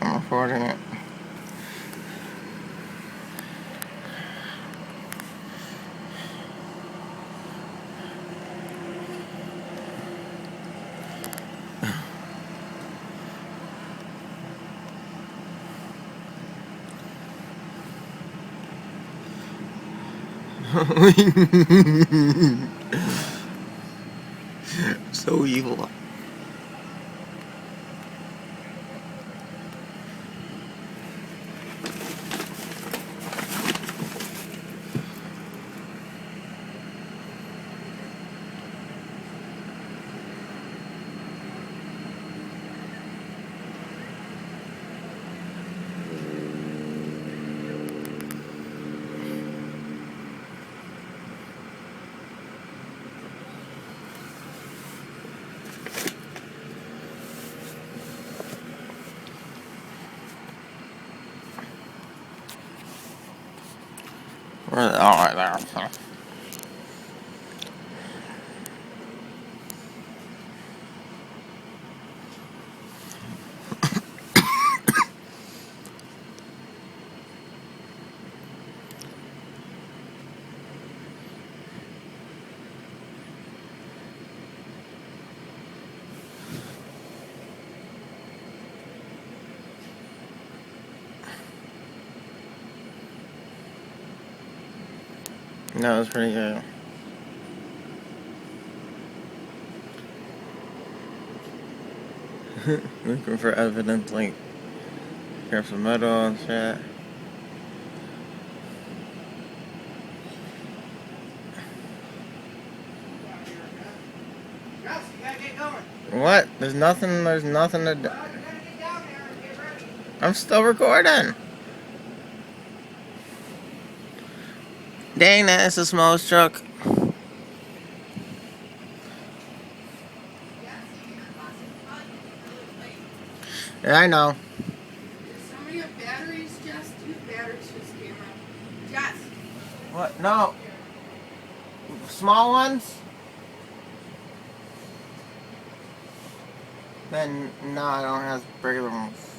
I'm recording it. So evil. Alright, there. That was pretty good. Looking for evidence, like, grab some metal and shit. What? There's nothing to do. I'm still recording. Dang, that is the smallest truck. Yeah, I know. So many batteries, Jess? 2 batteries for this camera. Jess! What? No. Small ones? Then, no, I don't have regular ones.